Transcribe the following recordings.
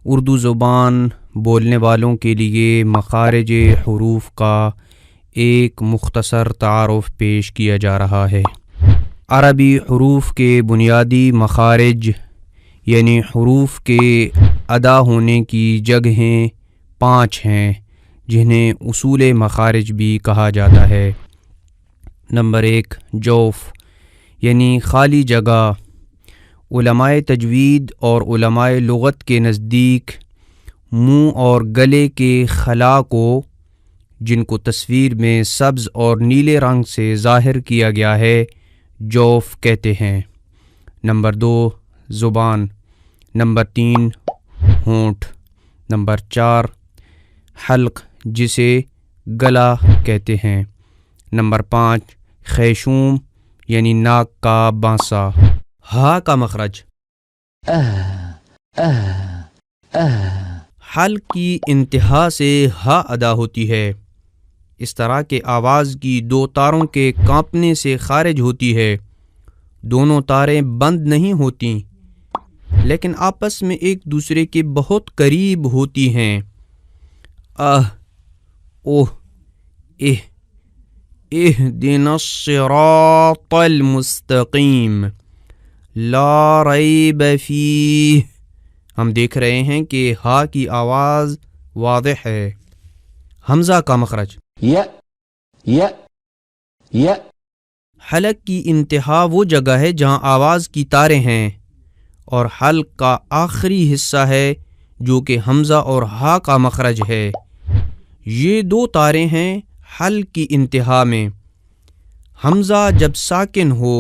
اردو زبان بولنے والوں کے لیے مخارج حروف کا ایک مختصر تعارف پیش کیا جا رہا ہے۔ عربی حروف کے بنیادی مخارج یعنی حروف کے ادا ہونے کی جگہیں 5 ہیں، جنہیں اصول مخارج بھی کہا جاتا ہے۔ نمبر 1 جوف یعنی خالی جگہ۔ علماء تجوید اور علماء لغت کے نزدیک منہ اور گلے کے خلا کو، جن کو تصویر میں سبز اور نیلے رنگ سے ظاہر کیا گیا ہے، جوف کہتے ہیں۔ نمبر 2 زبان۔ نمبر 3 ہونٹ۔ نمبر 4 حلق جسے گلا کہتے ہیں۔ نمبر 5 خیشوم یعنی ناک کا بانسا۔ ہا کا مخرج۔ حلق کی انتہا سے ہا ادا ہوتی ہے۔ اس طرح کے آواز کی 2 تاروں کے کانپنے سے خارج ہوتی ہے۔ دونوں تاریں بند نہیں ہوتیں، لیکن آپس میں ایک دوسرے کے بہت قریب ہوتی ہیں۔ اوہ اہدنا الصراط المستقیم لا ریب فیہ۔ ہم دیکھ رہے ہیں کہ ہا کی آواز واضح ہے۔ حمزہ کا مخرج۔ حلق کی انتہا وہ جگہ ہے جہاں آواز کی تاریں ہیں، اور حلق کا آخری حصہ ہے جو کہ حمزہ اور ہا کا مخرج ہے۔ یہ 2 تاریں ہیں حلق کی انتہا میں۔ حمزہ جب ساکن ہو،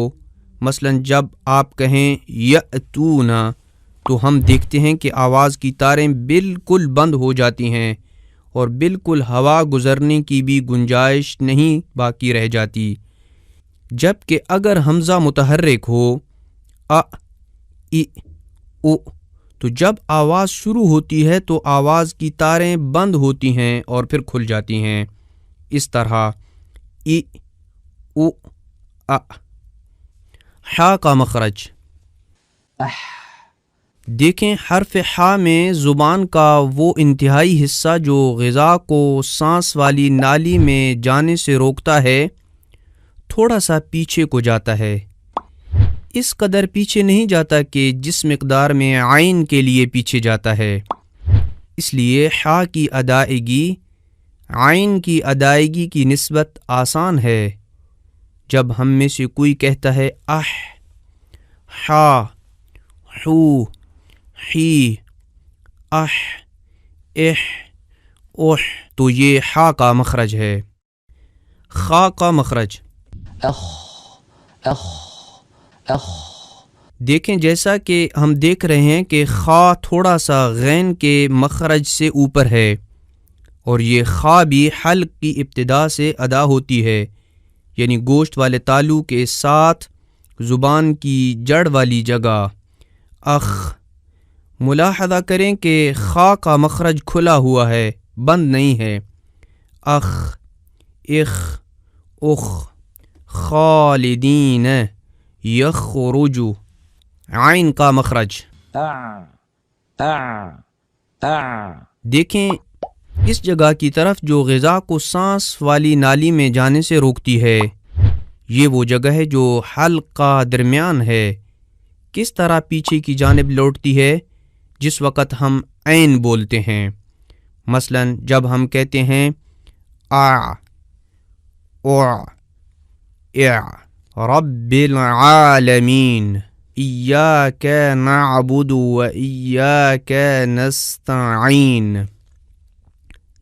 مثلا جب آپ کہیں یأتونا، تو ہم دیکھتے ہیں کہ آواز کی تاریں بالکل بند ہو جاتی ہیں اور بالکل ہوا گزرنے کی بھی گنجائش نہیں باقی رہ جاتی۔ جبکہ اگر حمزہ متحرک ہو، ای او، تو جب آواز شروع ہوتی ہے تو آواز کی تاریں بند ہوتی ہیں اور پھر کھل جاتی ہیں۔ اس طرح ای او ا۔ حا کا مخرج۔ دیکھیں حرف حا میں زبان کا وہ انتہائی حصہ جو غذا کو سانس والی نالی میں جانے سے روکتا ہے، تھوڑا سا پیچھے کو جاتا ہے۔ اس قدر پیچھے نہیں جاتا کہ جس مقدار میں عین کے لیے پیچھے جاتا ہے۔ اس لیے حا کی ادائیگی عین کی ادائیگی کی نسبت آسان ہے۔ جب ہم میں سے کوئی کہتا ہے حا، حو، حی، تو یہ حا کا مخرج ہے۔ خا کا مخرج۔ دیکھیں جیسا کہ ہم دیکھ رہے ہیں کہ خا تھوڑا سا غین کے مخرج سے اوپر ہے، اور یہ خا بھی حلق کی ابتدا سے ادا ہوتی ہے، یعنی گوشت والے تالو کے ساتھ زبان کی جڑ والی جگہ۔ ملاحظہ کریں کہ خا کا مخرج کھلا ہوا ہے، بند نہیں ہے۔ اخ، خالدین، یخرج۔ عین کا مخرج۔ دیکھیں اس جگہ کی طرف جو غذا کو سانس والی نالی میں جانے سے روکتی ہے، یہ وہ جگہ ہے جو حلق کا درمیان ہے۔ کس طرح پیچھے کی جانب لوٹتی ہے جس وقت ہم عین بولتے ہیں؟ مثلا جب ہم کہتے ہیں رب العالمین، ایاک نعبد و ایاک نستعین۔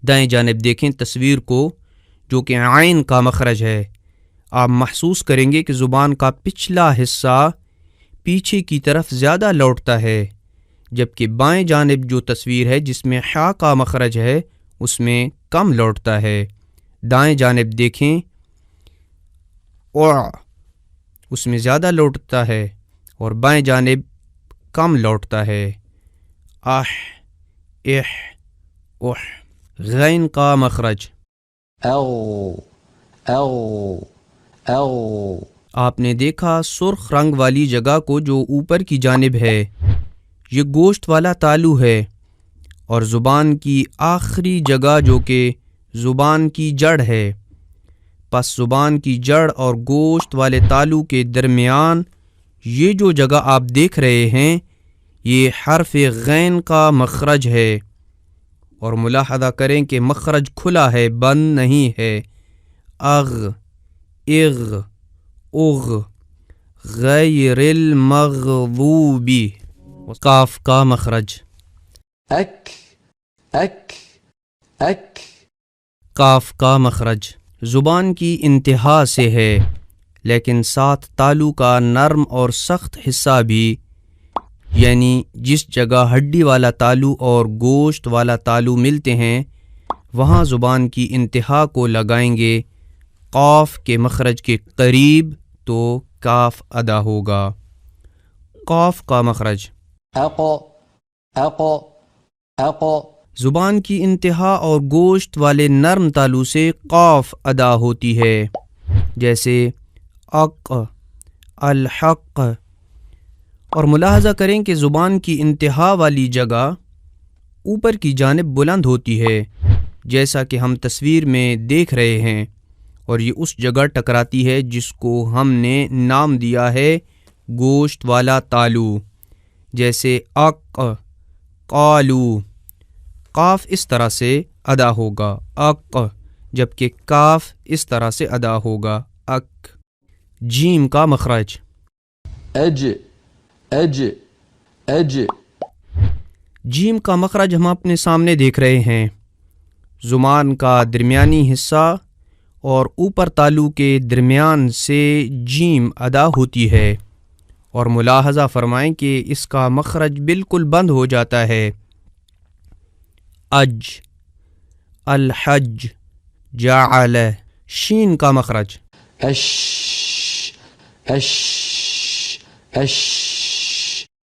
دائیں جانب دیکھیں تصویر کو جو کہ عین کا مخرج ہے۔ آپ محسوس کریں گے کہ زبان کا پچھلا حصہ پیچھے کی طرف زیادہ لوٹتا ہے، جبکہ بائیں جانب جو تصویر ہے جس میں حا کا مخرج ہے اس میں کم لوٹتا ہے۔ دائیں جانب دیکھیں، اس میں زیادہ لوٹتا ہے اور بائیں جانب کم لوٹتا ہے۔ غین کا مخرج۔ آپ نے دیکھا سرخ رنگ والی جگہ کو جو اوپر کی جانب ہے، یہ گوشت والا تالو ہے، اور زبان کی آخری جگہ جو کہ زبان کی جڑ ہے، پس زبان کی جڑ اور گوشت والے تالو کے درمیان یہ جو جگہ آپ دیکھ رہے ہیں، یہ حرف غین کا مخرج ہے، اور ملاحظہ کریں کہ مخرج کھلا ہے، بند نہیں ہے۔ اغ، اغ، اغ، غیر المغضوبی، کاف کا مخرج، اک، اک، اک، کاف کا مخرج زبان کی انتہا سے ہے، لیکن ساتھ تالو کا نرم اور سخت حصہ بھی، یعنی جس جگہ ہڈی والا تالو اور گوشت والا تالو ملتے ہیں وہاں زبان کی انتہا کو لگائیں گے قاف کے مخرج کے قریب، تو کاف ادا ہوگا۔ قاف کا مخرج، اق، اق، اق، زبان کی انتہا اور گوشت والے نرم تالو سے قاف ادا ہوتی ہے، جیسے اق، الحق۔ اور ملاحظہ کریں کہ زبان کی انتہا والی جگہ اوپر کی جانب بلند ہوتی ہے، جیسا کہ ہم تصویر میں دیکھ رہے ہیں، اور یہ اس جگہ ٹکراتی ہے جس کو ہم نے نام دیا ہے گوشت والا تالو، جیسے اق، قالو۔ قاف اس طرح سے ادا ہوگا اق، جبکہ کاف اس طرح سے ادا ہوگا اک۔ جیم کا مخرج، اج، اج، اج، جیم کا مخرج ہم اپنے سامنے دیکھ رہے ہیں، زبان کا درمیانی حصہ اور اوپر تالو کے درمیان سے جیم ادا ہوتی ہے، اور ملاحظہ فرمائیں کہ اس کا مخرج بالکل بند ہو جاتا ہے۔ اج، الحج، جعل۔ شین کا مخرج، اش، اش، اش،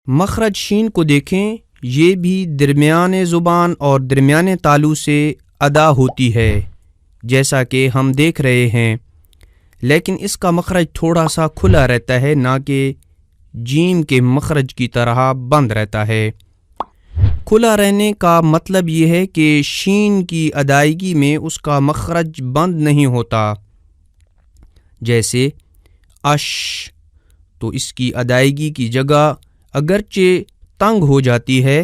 مخرج شین کو دیکھیں، یہ بھی درمیان زبان اور درمیان تالو سے ادا ہوتی ہے جیسا کہ ہم دیکھ رہے ہیں، لیکن اس کا مخرج تھوڑا سا کھلا رہتا ہے، نہ کہ جیم کے مخرج کی طرح بند رہتا ہے۔ کھلا رہنے کا مطلب یہ ہے کہ شین کی ادائیگی میں اس کا مخرج بند نہیں ہوتا، جیسے اش، تو اس کی ادائیگی کی جگہ اگرچہ تنگ ہو جاتی ہے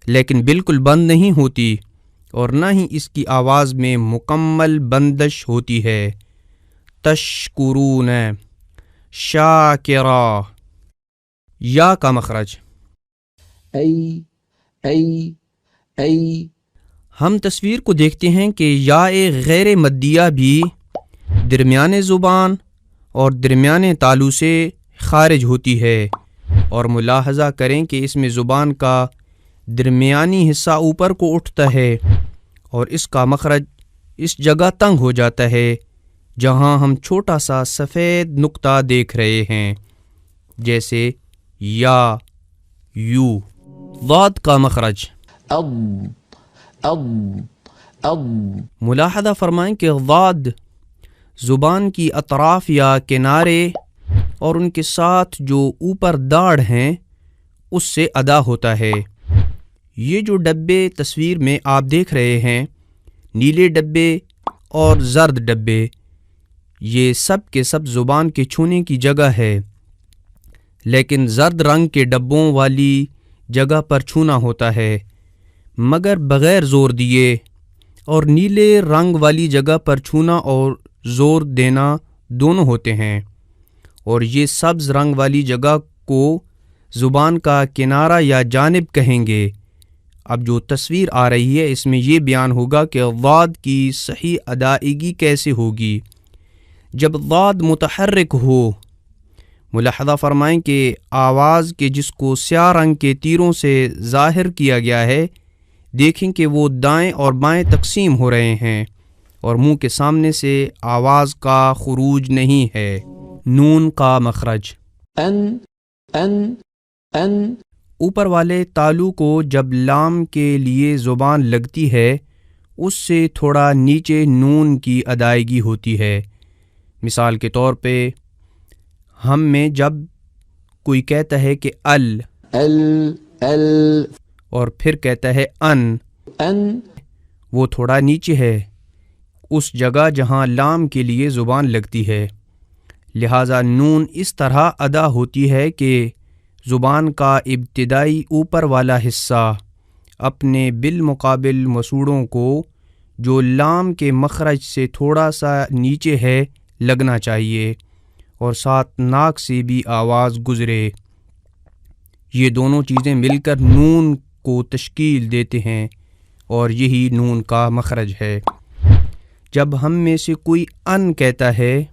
لیکن بالکل بند نہیں ہوتی، اور نہ ہی اس کی آواز میں مکمل بندش ہوتی ہے۔ تشکرون، شاکرا۔ یا کا مخرج، ای، ای، ای، ہم تصویر کو دیکھتے ہیں کہ یا غیر مدیہ بھی درمیان زبان اور درمیان تالو سے خارج ہوتی ہے، اور ملاحظہ کریں کہ اس میں زبان کا درمیانی حصہ اوپر کو اٹھتا ہے اور اس کا مخرج اس جگہ تنگ ہو جاتا ہے جہاں ہم چھوٹا سا سفید نقطہ دیکھ رہے ہیں، جیسے یا، یو۔ ضاد کا مخرج، اض، اض، اض، ملاحظہ فرمائیں کہ ضاد زبان کی اطراف یا کنارے اور ان کے ساتھ جو اوپر داڑھ ہیں اس سے ادا ہوتا ہے۔ یہ جو ڈبے تصویر میں آپ دیکھ رہے ہیں، نیلے ڈبے اور زرد ڈبے، یہ سب کے سب زبان کے چھونے کی جگہ ہے، لیکن زرد رنگ کے ڈبوں والی جگہ پر چھونا ہوتا ہے مگر بغیر زور دیے، اور نیلے رنگ والی جگہ پر چھونا اور زور دینا دونوں ہوتے ہیں، اور یہ سبز رنگ والی جگہ کو زبان کا کنارہ یا جانب کہیں گے۔ اب جو تصویر آ رہی ہے اس میں یہ بیان ہوگا کہ ضاد کی صحیح ادائیگی کیسے ہوگی جب ضاد متحرک ہو۔ ملاحظہ فرمائیں کہ آواز کے جس کو سیاہ رنگ کے تیروں سے ظاہر کیا گیا ہے، دیکھیں کہ وہ دائیں اور بائیں تقسیم ہو رہے ہیں اور منہ کے سامنے سے آواز کا خروج نہیں ہے۔ نون کا مخرج، ان، ان، ان، اوپر والے تالو کو جب لام کے لیے زبان لگتی ہے اس سے تھوڑا نیچے نون کی ادائیگی ہوتی ہے۔ مثال کے طور پہ ہم میں جب کوئی کہتا ہے کہ ال، ال، ال، اور پھر کہتا ہے ان، أن وہ تھوڑا نیچے ہے اس جگہ جہاں لام کے لیے زبان لگتی ہے، لہٰذا نون اس طرح ادا ہوتی ہے کہ زبان کا ابتدائی اوپر والا حصہ اپنے بالمقابل مسوڑوں کو جو لام کے مخرج سے تھوڑا سا نیچے ہے لگنا چاہیے، اور ساتھ ناک سے بھی آواز گزرے۔ یہ دونوں چیزیں مل کر نون کو تشکیل دیتے ہیں اور یہی نون کا مخرج ہے۔ جب ہم میں سے کوئی ان کہتا ہے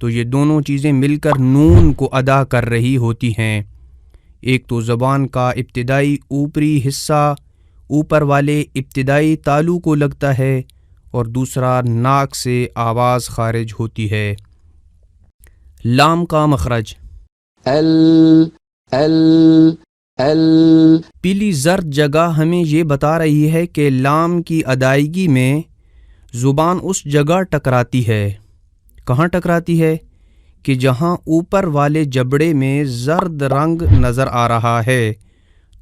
تو یہ دونوں چیزیں مل کر نون کو ادا کر رہی ہوتی ہیں، ایک تو زبان کا ابتدائی اوپری حصہ اوپر والے ابتدائی تالو کو لگتا ہے اور دوسرا ناک سے آواز خارج ہوتی ہے۔ لام کا مخرج پیلی زرد جگہ ہمیں یہ بتا رہی ہے کہ لام کی ادائیگی میں زبان اس جگہ ٹکراتی ہے۔ کہاں ٹکراتی ہے؟ کہ جہاں اوپر والے جبڑے میں زرد رنگ نظر آ رہا ہے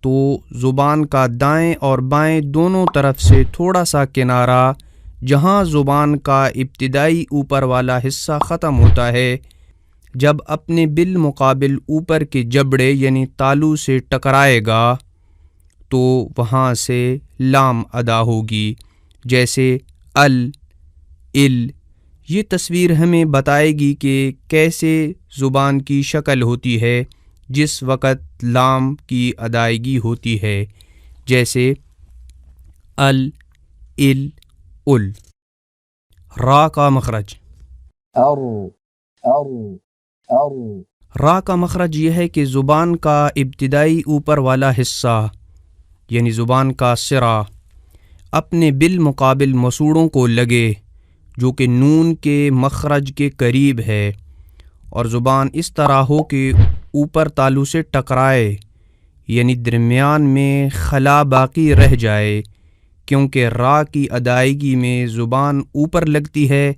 تو زبان کا دائیں اور بائیں دونوں طرف سے تھوڑا سا کنارہ جہاں زبان کا ابتدائی اوپر والا حصہ ختم ہوتا ہے، جب اپنے بالمقابل اوپر کے جبڑے یعنی تالو سے ٹکرائے گا تو وہاں سے لام ادا ہوگی، جیسے ال، یہ تصویر ہمیں بتائے گی کہ کیسے زبان کی شکل ہوتی ہے جس وقت لام کی ادائیگی ہوتی ہے، جیسے ال، را کا مخرج را کا مخرج یہ ہے کہ زبان کا ابتدائی اوپر والا حصہ یعنی زبان کا سرا اپنے بالمقابل مسوڑوں کو لگے جو کہ نون کے مخرج کے قریب ہے، اور زبان اس طرح ہو کہ اوپر تالو سے ٹکرائے، یعنی درمیان میں خلا باقی رہ جائے، کیونکہ را کی ادائیگی میں زبان اوپر لگتی ہے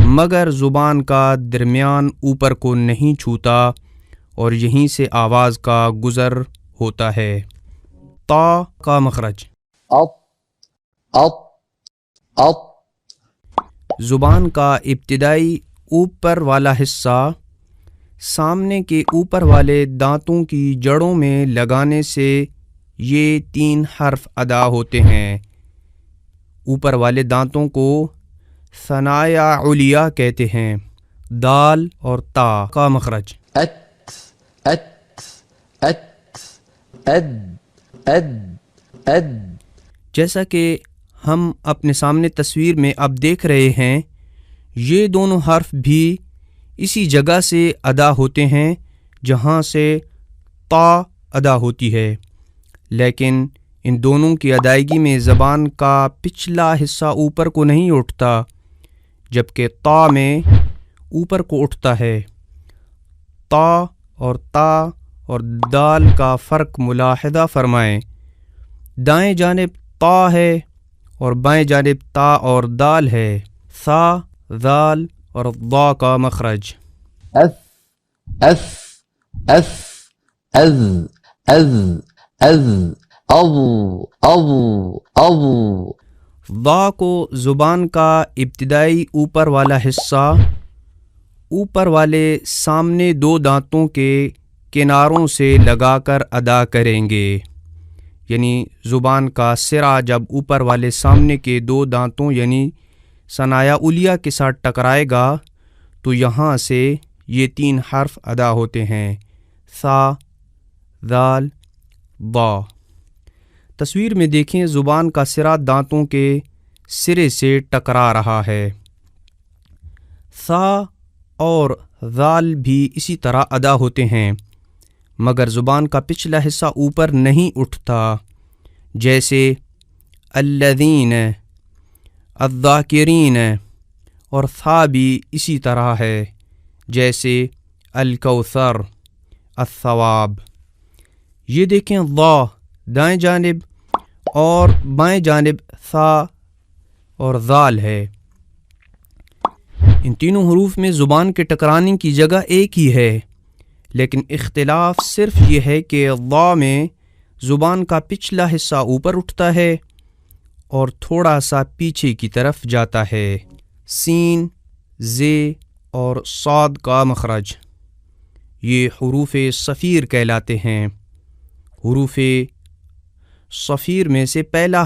مگر زبان کا درمیان اوپر کو نہیں چھوتا اور یہیں سے آواز کا گزر ہوتا ہے۔ تا کا مخرج زبان کا ابتدائی اوپر والا حصہ سامنے کے اوپر والے دانتوں کی جڑوں میں لگانے سے یہ 3 حرف ادا ہوتے ہیں۔ اوپر والے دانتوں کو ثنایا علیہ کہتے ہیں۔ دال اور تا کا مخرج جیسا کہ ہم اپنے سامنے تصویر میں اب دیکھ رہے ہیں، یہ دونوں حرف بھی اسی جگہ سے ادا ہوتے ہیں جہاں سے تا ادا ہوتی ہے، لیکن ان دونوں کی ادائیگی میں زبان کا پچھلا حصہ اوپر کو نہیں اٹھتا جبکہ تا میں اوپر کو اٹھتا ہے۔ تا اور دال کا فرق ملاحظہ فرمائیں، دائیں جانب تا ہے اور بائیں جانب تا اور دال ہے۔ ثا، ذال اور ضا کا مخرج ضا کو زبان کا ابتدائی اوپر والا حصہ اوپر والے سامنے 2 دانتوں کے کناروں سے لگا کر ادا کریں گے، یعنی زبان کا سرا جب اوپر والے سامنے کے 2 دانتوں یعنی ثنایا علیہ کے ساتھ ٹکرائے گا تو یہاں سے یہ 3 حرف ادا ہوتے ہیں، ثا، ذال، ضا۔ تصویر میں دیکھیں زبان کا سرا دانتوں کے سرے سے ٹکرا رہا ہے۔ ثا اور ذال بھی اسی طرح ادا ہوتے ہیں مگر زبان کا پچھلا حصہ اوپر نہیں اٹھتا، جیسے الذین، الذاکرین، اور ثا بھی اسی طرح ہے، جیسے الکوثر، الثواب۔ یہ دیکھیں ضا دائیں جانب اور بائیں جانب ثا اور ذال ہے۔ ان تینوں حروف میں زبان کے ٹکرانے کی جگہ ایک ہی ہے، لیکن اختلاف صرف یہ ہے کہ ضا میں زبان کا پچھلا حصہ اوپر اٹھتا ہے اور تھوڑا سا پیچھے کی طرف جاتا ہے۔ سین، زے اور صاد کا مخرج، یہ حروف صفیر کہلاتے ہیں۔ حروف صفیر میں سے پہلا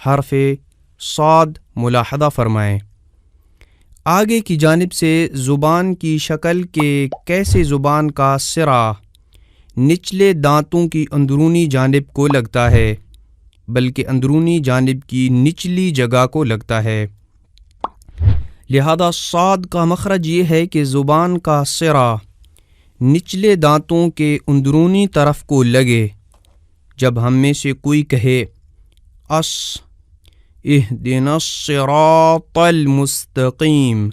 حرف صاد ملاحظہ فرمائیں۔ آگے کی جانب سے زبان کی شکل کے کیسے زبان کا سرا نچلے دانتوں کی اندرونی جانب کو لگتا ہے، بلکہ اندرونی جانب کی نچلی جگہ کو لگتا ہے۔ لہذا صاد کا مخرج یہ ہے کہ زبان کا سرا نچلے دانتوں کے اندرونی طرف کو لگے۔ جب ہم میں سے کوئی کہے اہدنا الصراط المستقیم،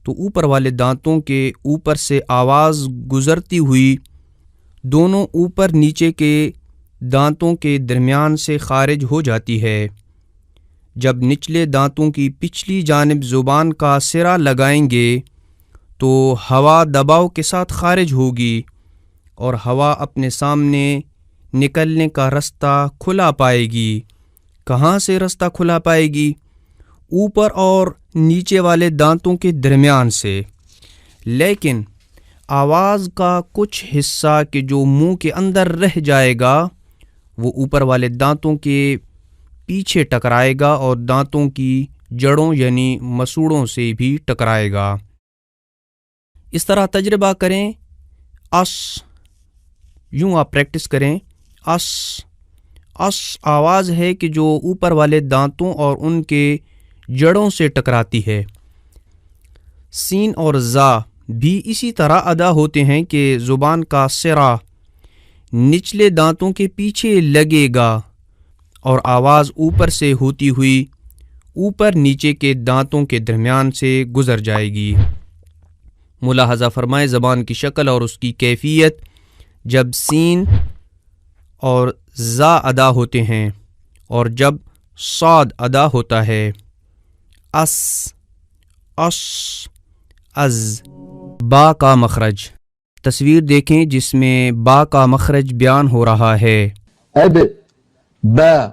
تو اوپر والے دانتوں کے اوپر سے آواز گزرتی ہوئی دونوں اوپر نیچے کے دانتوں کے درمیان سے خارج ہو جاتی ہے۔ جب نچلے دانتوں کی پچھلی جانب زبان کا سرا لگائیں گے تو ہوا دباؤ کے ساتھ خارج ہوگی اور ہوا اپنے سامنے نکلنے کا رستہ کھلا پائے گی۔ کہاں سے رستہ کھلا پائے گی؟ اوپر اور نیچے والے دانتوں کے درمیان سے۔ لیکن آواز کا کچھ حصہ کہ جو منہ کے اندر رہ جائے گا وہ اوپر والے دانتوں کے پیچھے ٹکرائے گا اور دانتوں کی جڑوں یعنی مسوڑوں سے بھی ٹکرائے گا۔ اس طرح تجربہ کریں، یوں آپ پریکٹس کریں۔ آواز ہے کہ جو اوپر والے دانتوں اور ان کے جڑوں سے ٹکراتی ہے۔ سین اور زا بھی اسی طرح ادا ہوتے ہیں کہ زبان کا سرا نچلے دانتوں کے پیچھے لگے گا اور آواز اوپر سے ہوتی ہوئی اوپر نیچے کے دانتوں کے درمیان سے گزر جائے گی۔ ملاحظہ فرمائے زبان کی شکل اور اس کی کیفیت جب سین اور زا ادا ہوتے ہیں اور جب صاد ادا ہوتا ہے۔ از با کا مخرج، تصویر دیکھیں جس میں با کا مخرج بیان ہو رہا ہے۔ اب، با،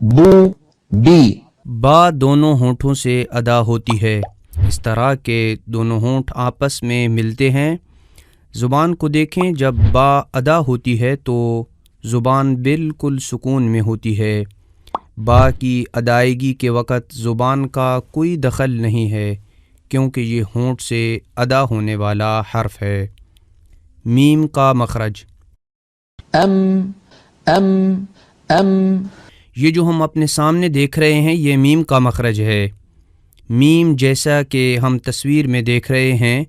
بو، بی۔ با دونوں ہونٹوں سے ادا ہوتی ہے، اس طرح کہ دونوں ہونٹ آپس میں ملتے ہیں۔ زبان کو دیکھیں، جب با ادا ہوتی ہے تو زبان بالکل سکون میں ہوتی ہے۔ با کی ادائیگی کے وقت زبان کا کوئی دخل نہیں ہے کیونکہ یہ ہونٹ سے ادا ہونے والا حرف ہے۔ میم کا مخرج، یہ جو ہم اپنے سامنے دیکھ رہے ہیں یہ میم کا مخرج ہے۔ میم جیسا کہ ہم تصویر میں دیکھ رہے ہیں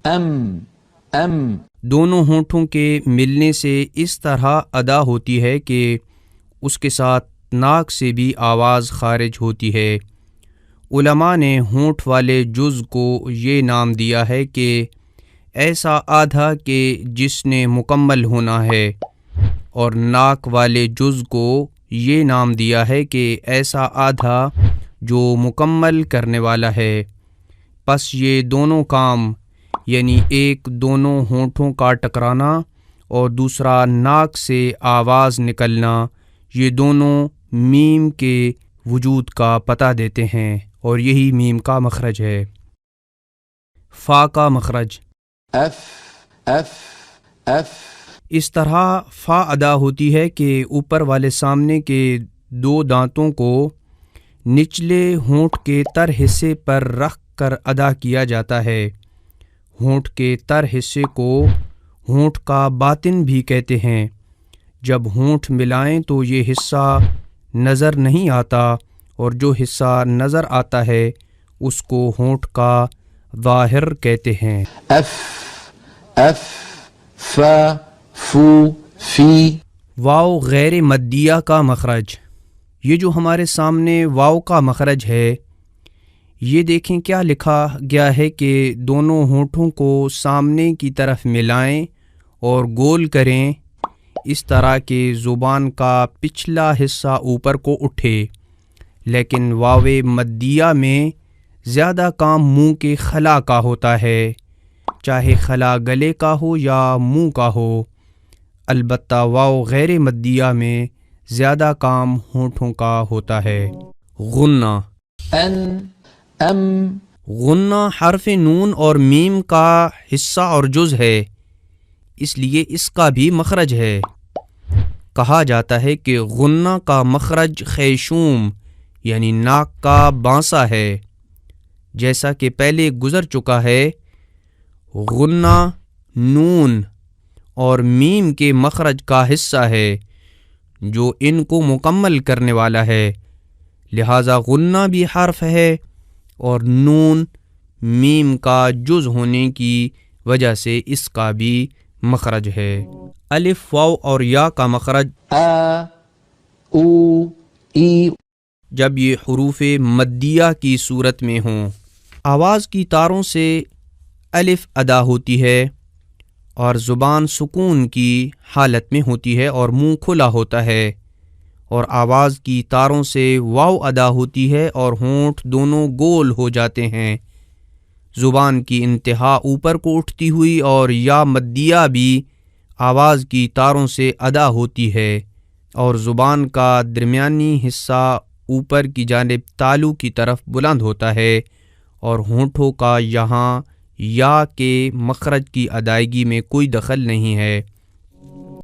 دونوں ہونٹوں کے ملنے سے اس طرح ادا ہوتی ہے کہ اس کے ساتھ ناک سے بھی آواز خارج ہوتی ہے۔ علماء نے ہونٹ والے جز کو یہ نام دیا ہے کہ ایسا آدھا کہ جس نے مکمل ہونا ہے، اور ناک والے جز کو یہ نام دیا ہے کہ ایسا آدھا جو مکمل کرنے والا ہے۔ پس یہ دونوں کام یعنی ایک دونوں ہونٹوں کا ٹکرانا اور دوسرا ناک سے آواز نکلنا، یہ دونوں میم کے وجود کا پتہ دیتے ہیں اور یہی میم کا مخرج ہے۔ فا کا مخرج، اس طرح فا ادا ہوتی ہے کہ اوپر والے سامنے کے دو دانتوں کو نچلے ہونٹ کے تر حصے پر رکھ کر ادا کیا جاتا ہے۔ ہونٹ کے تر حصے کو ہونٹ کا باطن بھی کہتے ہیں۔ جب ہونٹ ملائیں تو یہ حصہ نظر نہیں آتا اور جو حصہ نظر آتا ہے اس کو ہونٹ کا ظاہر کہتے ہیں۔ فا، فو، فی۔ واو غیر مدیہ کا مخرج، یہ جو ہمارے سامنے واو کا مخرج ہے یہ دیکھیں کیا لکھا گیا ہے کہ دونوں ہونٹوں کو سامنے کی طرف ملائیں اور گول کریں اس طرح کہ زبان کا پچھلا حصہ اوپر کو اٹھے، لیکن واو مدیہ میں زیادہ کام منہ کے خلا کا ہوتا ہے، چاہے خلا گلے کا ہو یا منہ کا ہو۔ البتہ واو غیر مدیہ میں زیادہ کام ہونٹوں کا ہوتا ہے۔ غنہ، أن أم غنہ حرف نون اور میم کا حصہ اور جز ہے، اس لیے اس کا بھی مخرج ہے۔ کہا جاتا ہے کہ غنہ کا مخرج خیشوم یعنی ناک کا بانسا ہے، جیسا کہ پہلے گزر چکا ہے۔ غنہ نون اور میم کے مخرج کا حصہ ہے جو ان کو مکمل کرنے والا ہے، لہٰذا غنہ بھی حرف ہے اور نون میم کا جز ہونے کی وجہ سے اس کا بھی مخرج ہے۔ الف، واو اور یا کا مخرج آ او ای جب یہ حروف مدیہ کی صورت میں ہوں، آواز کی تاروں سے الف ادا ہوتی ہے اور زبان سکون کی حالت میں ہوتی ہے اور منہ کھلا ہوتا ہے، اور آواز کی تاروں سے واو ادا ہوتی ہے اور ہونٹ دونوں گول ہو جاتے ہیں، زبان کی انتہا اوپر کو اٹھتی ہوئی، اور یا مدیہ بھی آواز کی تاروں سے ادا ہوتی ہے اور زبان کا درمیانی حصہ اوپر کی جانب تالو کی طرف بلند ہوتا ہے، اور ہونٹوں کا یہاں یا کے مخرج کی ادائیگی میں کوئی دخل نہیں ہے۔